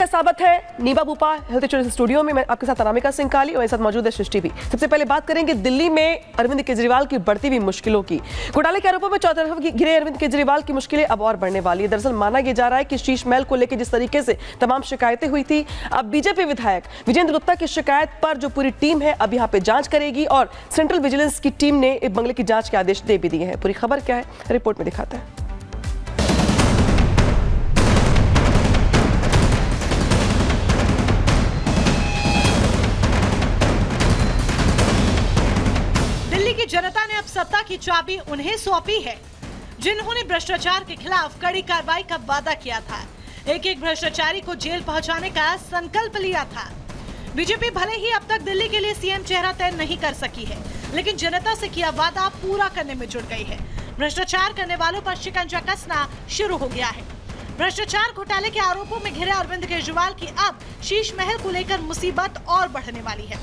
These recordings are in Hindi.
साबित है नीबा बुपा हेल्थ इंश्योरेंस स्टूडियो में। मैं आपके साथ अनामिका सिंह काली और मेरे साथ मौजूद है सृष्टि भी। सबसे पहले बात करेंगे दिल्ली में अरविंद केजरीवाल की बढ़ती हुई मुश्किलों की। घोटाले के आरोपों में चौतरफ घिरे अरविंद केजरीवाल की मुश्किलें अब और बढ़ने वाली है। दरअसल माना यह जा रहा है कि शीश महल को लेकर जिस तरीके से तमाम शिकायतें हुई थी, अब बीजेपी विधायक विजेंद्र गुप्ता की शिकायत पर जो पूरी टीम है अब यहाँ पे जांच करेगी और सेंट्रल विजिलेंस की टीम ने बंगले की जांच के आदेश दे भी दिए हैं। पूरी खबर क्या है रिपोर्ट में दिखाते हैं। जनता ने अब सत्ता की चाबी उन्हें सौंपी है जिन्होंने भ्रष्टाचार के खिलाफ कड़ी कार्रवाई का वादा किया था, एक एक भ्रष्टाचारी को जेल पहुंचाने का संकल्प लिया था। बीजेपी भले ही अब तक दिल्ली के लिए सीएम चेहरा तय नहीं कर सकी है, लेकिन जनता से किया वादा पूरा करने में जुट गई है। भ्रष्टाचार करने वालों पर शिकंजा कसना शुरू हो गया है। भ्रष्टाचार घोटाले के आरोपों में घिरे अरविंद केजरीवाल की अब शीश महल को लेकर मुसीबत और बढ़ने वाली है।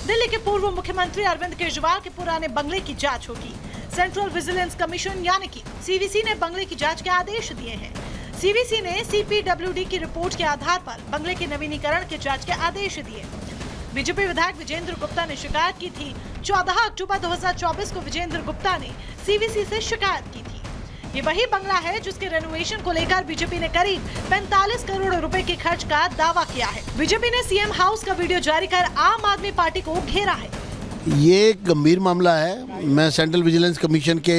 दिल्ली के पूर्व मुख्यमंत्री अरविंद केजरीवाल के पुराने बंगले की जांच होगी। सेंट्रल विजिलेंस कमीशन यानी कि सीवीसी ने बंगले की जांच के आदेश दिए हैं। सीवीसी ने सीपीडब्ल्यूडी की रिपोर्ट के आधार पर बंगले के नवीनीकरण के जांच के आदेश दिए। बीजेपी विधायक विजेंद्र गुप्ता ने शिकायत की थी। 14 अक्टूबर 2024 को विजेंद्र गुप्ता ने सीवीसी से शिकायत की थी। ये वही बंगला है जिसके रेनोवेशन को लेकर बीजेपी ने करीब 45 करोड़ रुपए के खर्च का दावा किया है। बीजेपी ने सीएम हाउस का वीडियो जारी कर आम आदमी पार्टी को घेरा है। ये एक गंभीर मामला है। मैं सेंट्रल विजिलेंस कमीशन के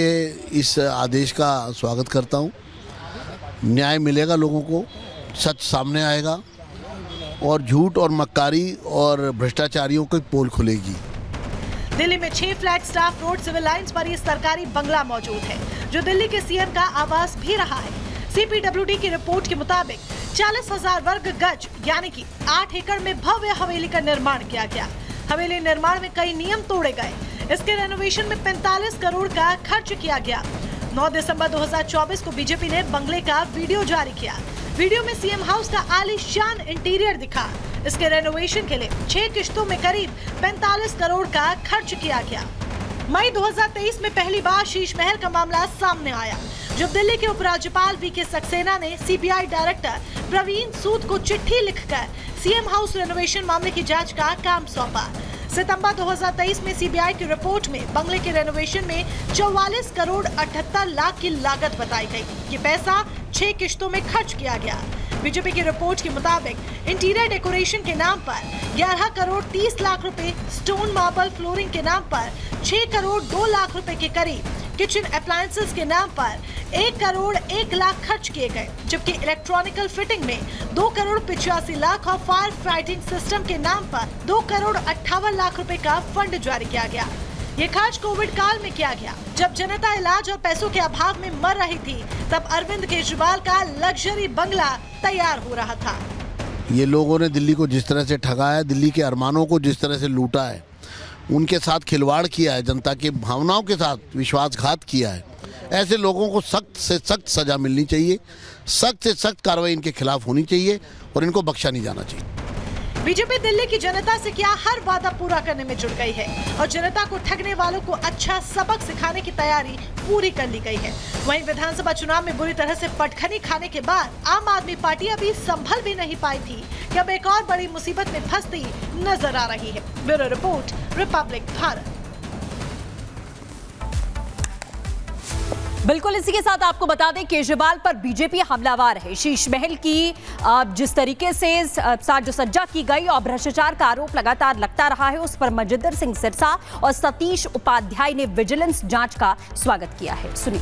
इस आदेश का स्वागत करता हूँ। न्याय मिलेगा, लोगों को सच सामने आएगा और झूठ और मक्कारी और भ्रष्टाचारियों की पोल खुलेगी। दिल्ली में 6 flagstaff road civil lines पर ये सरकारी बंगला मौजूद है, जो दिल्ली के सीएम का आवास भी रहा है। सीपीडब्ल्यूडी की रिपोर्ट के मुताबिक 40,000 वर्ग गज यानी कि 8 एकड़ में भव्य हवेली का निर्माण किया गया। हवेली निर्माण में कई नियम तोड़े गए। इसके रेनोवेशन में 45 करोड़ का खर्च किया गया। 9 दिसंबर 2024 को बीजेपी ने बंगले का वीडियो जारी किया। वीडियो में सीएम हाउस का आलीशान इंटीरियर दिखा। इसके रेनोवेशन के लिए 6 किश्तों में करीब 45 करोड़ का खर्च किया गया। मई 2023 में पहली बार शीश महल का मामला सामने आया, जब दिल्ली के उपराज्यपाल वीके सक्सेना ने सीबीआई डायरेक्टर प्रवीण सूद को चिट्ठी लिखकर सीएम हाउस रेनोवेशन मामले की जांच का काम सौंपा। सितंबर 2023 में सीबीआई की रिपोर्ट में बंगले के रेनोवेशन में 44 करोड़ 78 लाख की लागत बताई गई। ये पैसा 6 किश्तों में खर्च किया गया। बीजेपी की रिपोर्ट के मुताबिक इंटीरियर डेकोरेशन के नाम पर 11 करोड़ 30 लाख रुपए, स्टोन मार्बल फ्लोरिंग के नाम पर 6 करोड़ 2 लाख रुपए के करीब, किचन अप्लायंसेस के नाम पर 1 करोड़ 1 लाख खर्च किए गए, जबकि इलेक्ट्रॉनिकल फिटिंग में 2 करोड़ 85 लाख और फायर फाइटिंग सिस्टम के नाम पर 2 करोड़ 58 लाख रुपए का फंड जारी किया गया। ये खर्च कोविड काल में किया गया, जब जनता इलाज और पैसों के अभाव में मर रही थी। तब अरविंद केजरीवाल का लग्जरी बंगला तैयार हो रहा था। ये लोगों ने दिल्ली को जिस तरह से ठगा है, दिल्ली के अरमानों को जिस तरह से लूटा है, उनके साथ खिलवाड़ किया है, जनता की भावनाओं के साथ विश्वासघात किया है, ऐसे लोगों को सख्त से सख्त सजा मिलनी चाहिए, सख्त से सख्त कार्रवाई इनके खिलाफ होनी चाहिए और इनको बख्शा नहीं जाना चाहिए। बीजेपी दिल्ली की जनता से क्या हर वादा पूरा करने में जुट गई है और जनता को ठगने वालों को अच्छा सबक सिखाने की तैयारी पूरी कर ली गई है। वहीं विधानसभा चुनाव में बुरी तरह से पटखनी खाने के बाद आम आदमी पार्टी अभी संभल भी नहीं पाई थी कि अब एक और बड़ी मुसीबत में फंसती नजर आ रही है। Bureau report, Republic Bharat. बिल्कुल, इसी के साथ आपको बता दें केजरीवाल पर बीजेपी हमलावर है। शीश महल की जिस तरीके से साज सज्जा की गई और भ्रष्टाचार का आरोप लगातार लगता रहा है, उस पर मजिंदर सिंह सिरसा और सतीश उपाध्याय ने विजिलेंस जांच का स्वागत किया है। सुनिए।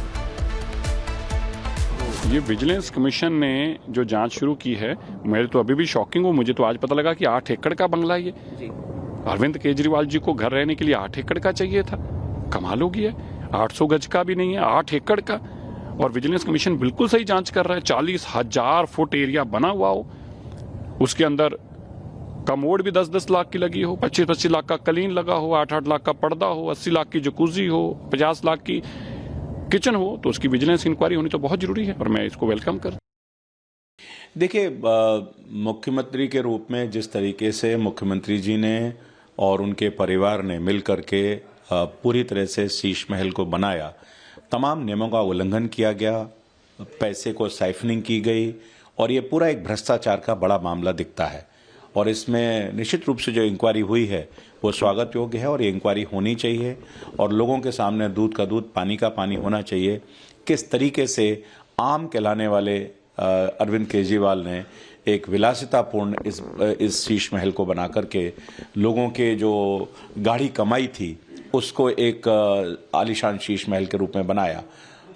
ये विजिलेंस कमीशन ने जो जांच शुरू की है, मेरे तो अभी भी शॉकिंग हो। मुझे तो आज पता लगा कि 8 एकड़ का बंगला ये अरविंद केजरीवाल जी को घर रहने के लिए 8 एकड़ का चाहिए था। कमाल हो गया है। 800 गज का भी नहीं है, 8 एकड़ का। और विजिलेंस कमीशन बिल्कुल सही जांच कर रहा है। 40,000 फुट एरिया बना हुआ हो, उसके अंदर कमोड भी 10-10 लाख की लगी हो, 25-25 लाख का कलीन लगा हो, 8-8 लाख का पर्दा हो, 80 लाख की जकूजी हो, 50 लाख की किचन हो, तो उसकी विजिलेंस इंक्वायरी होनी तो बहुत जरूरी है और मैं इसको वेलकम कर। देखिए, मुख्यमंत्री के रूप में जिस तरीके से मुख्यमंत्री जी ने और उनके परिवार ने मिल करके पूरी तरह से शीश महल को बनाया, तमाम नियमों का उल्लंघन किया गया, पैसे को साइफनिंग की गई और ये पूरा एक भ्रष्टाचार का बड़ा मामला दिखता है। और इसमें निश्चित रूप से जो इंक्वायरी हुई है वो स्वागत योग्य है और ये इंक्वायरी होनी चाहिए और लोगों के सामने दूध का दूध पानी का पानी होना चाहिए। किस तरीके से आम कहलाने वाले अरविंद केजरीवाल ने एक विलासितापूर्ण इस शीश महल को बना करके लोगों के जो गाढ़ी कमाई थी उसको एक आलीशान शीश महल के रूप में बनाया,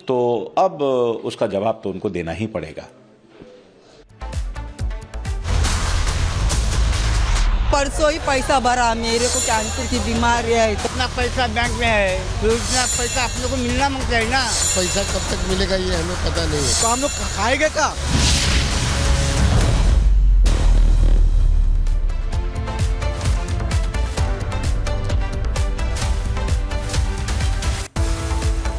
तो अब उसका जवाब तो उनको देना ही पड़ेगा। परसों ही पैसा भरा, मेरे को कैंसर की बीमारी है। इतना पैसा बैंक में है, फिर उतना पैसा आप लोग को मिलना मांगता है ना। पैसा कब तक मिलेगा ये हमें पता नहीं है। तो हम लोग खाएंगे का?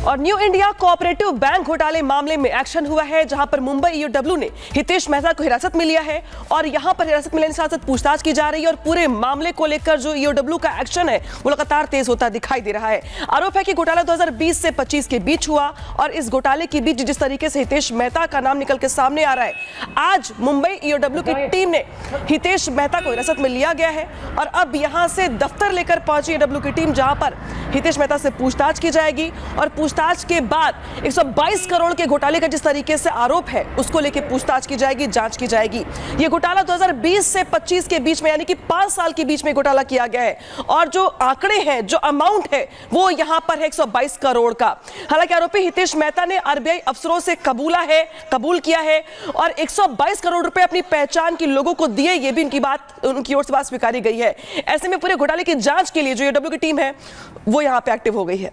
और न्यू इंडिया कोऑपरेटिव बैंक घोटाले मामले में एक्शन हुआ है, जहां पर मुंबई ईओडब्ल्यू ने हितेश मेहता को हिरासत में लिया है और यहां पर हिरासत में लेने के साथ पूछताछ की जा रही है और पूरे मामले को लेकर जो ईओडब्ल्यू का एक्शन है वो लगातार तेज होता दिखाई दे रहा है। आरोप है कि घोटाला 2020 से 25 के बीच हुआ और इस घोटाले के बीच जिस तरीके से हितेश मेहता का नाम निकल के सामने आ रहा है, आज मुंबई ईओडब्ल्यू की टीम ने हितेश मेहता को हिरासत में लिया गया है और अब यहां से दफ्तर लेकर पहुंची ईओडब्ल्यू की टीम, जहां पर हितेश मेहता से पूछताछ की जाएगी और पूछताछ के बाद 122 करोड़ के घोटाले का जिस तरीके से आरोप है उसको लेकर पूछताछ की जाएगी, जांच की जाएगी। यह घोटाला 2020 से 25 के बीच में यानी कि 5 साल के बीच में घोटाला किया गया है और जो आंकड़े हैं, जो अमाउंट है वो यहां पर है 122 करोड़ का। हालांकि आरोपी हितेश मेहता ने आरबीआई अफसरों से कबूल किया है और 122 करोड़ रुपए अपनी पहचान के लोगों को दिए, ये भी उनकी ओर से बात स्वीकारी गई है। ऐसे में पूरे घोटाले की जांच के लिए जो ईओडब्ल्यू की टीम है वो यहां पे एक्टिव हो गई है।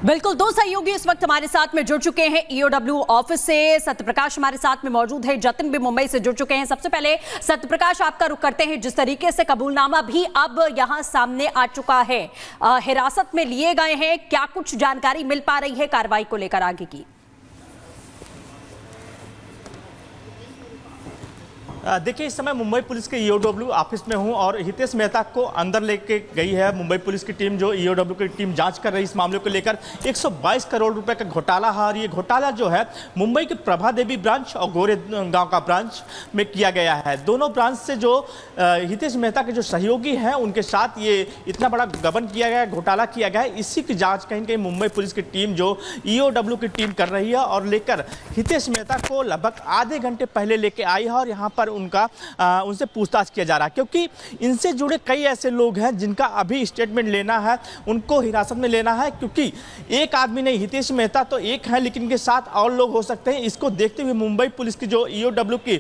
बिल्कुल, दो सहयोगी इस वक्त हमारे साथ में जुड़ चुके हैं ईओडब्ल्यू ऑफिस से। सत्यप्रकाश हमारे साथ में मौजूद है, जतिन भी मुंबई से जुड़ चुके हैं। सबसे पहले सत्यप्रकाश, आपका रुख करते हैं। जिस तरीके से कबूलनामा भी अब यहां सामने आ चुका है, हिरासत में लिए गए हैं, क्या कुछ जानकारी मिल पा रही है कार्रवाई को लेकर आगे की? देखिए, इस समय मुंबई पुलिस के ईओडब्ल्यू ऑफिस में हूं और हितेश मेहता को अंदर लेके गई है मुंबई पुलिस की टीम। जो ईओडब्ल्यू की टीम जांच कर रही है इस मामले को लेकर। 122 करोड़ रुपए का घोटाला है और ये घोटाला जो है मुंबई के प्रभा देवी ब्रांच और गोरे गांव का ब्रांच में किया गया है। दोनों ब्रांच से जो हितेश मेहता के जो सहयोगी हैं उनके साथ ये इतना बड़ा गबन किया गया, घोटाला किया गया है। इसी की जाँच कहीं कहीं मुंबई पुलिस की टीम जो ईओडब्ल्यू की टीम कर रही है और लेकर हितेश मेहता को लगभग आधे घंटे पहले लेके आई है और यहाँ पर उनसे पूछताछ किया जा रहा है, क्योंकि इनसे जुड़े कई ऐसे लोग हैं जिनका अभी स्टेटमेंट लेना है, उनको हिरासत में लेना है। क्योंकि एक आदमी नहीं, हितेश मेहता तो एक है लेकिन इनके साथ और लोग हो सकते हैं। इसको देखते हुए मुंबई पुलिस की जो ईओडब्ल्यू की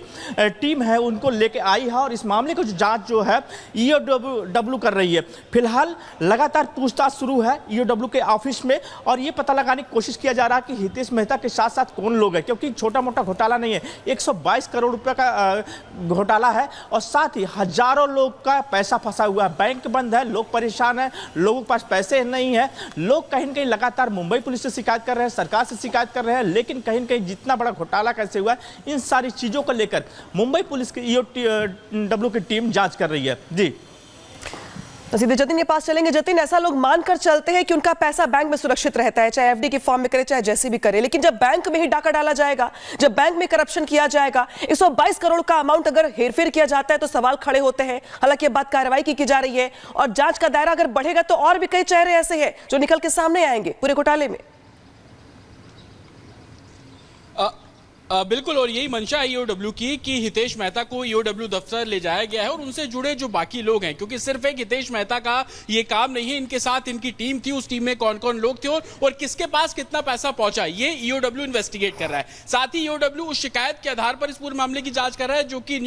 टीम है उनको लेके आई है और इस मामले को जांच जो है ईओडब्ल्यू कर रही है। फिलहाल लगातार पूछताछ शुरू है ईओडब्ल्यू के ऑफिस में और ये पता लगाने की कोशिश किया जा रहा है कि हितेश मेहता के साथ साथ कौन लोग हैं, क्योंकि छोटा मोटा घोटाला नहीं है। 122 करोड़ रुपए का घोटाला है और साथ ही हजारों लोग का पैसा फंसा हुआ है। बैंक बंद है, लोग परेशान हैं, लोगों के पास पैसे नहीं है। लोग कहीं न कहीं लगातार मुंबई पुलिस से शिकायत कर रहे हैं, सरकार से शिकायत कर रहे हैं, लेकिन कहीं न कहीं जितना बड़ा घोटाला कैसे हुआ है, इन सारी चीजों को लेकर मुंबई पुलिस की ईओडब्ल्यू की टीम जांच कर रही है। जी, तो सीधे जतिन के पास चलेंगे। जतिन, ऐसा लोग मानकर चलते हैं कि उनका पैसा बैंक में सुरक्षित रहता है, चाहे एफडी के फॉर्म में करे चाहे जैसे भी करे, लेकिन जब बैंक में ही डाका डाला जाएगा, जब बैंक में करप्शन किया जाएगा, 122 करोड़ का अमाउंट अगर हेरफेर किया जाता है तो सवाल खड़े होते हैं। हालांकि ये बात कार्रवाई की जा रही है और जांच का दायरा अगर बढ़ेगा तो और भी कई चेहरे ऐसे हैं जो निकल के सामने आएंगे पूरे घोटाले में। बिल्कुल, और यही मंशा है ईओडब्ल्यू की कि हितेश मेहता को ईओडब्ल्यू दफ्तर ले जाया गया है और उनसे जुड़े जो बाकी लोग हैं, क्योंकि सिर्फ एक हितेश मेहता का ये काम नहीं है, इनके साथ इनकी टीम थी, उस टीम में कौन कौन लोग थे और किसके पास कितना पैसा पहुंचा, ये ईओडब्ल्यू इन्वेस्टिगेट कर रहा है। साथ ही ईओडब्ल्यू उस शिकायत के आधार पर इस पूरे मामले की जांच कर रहा है जो कि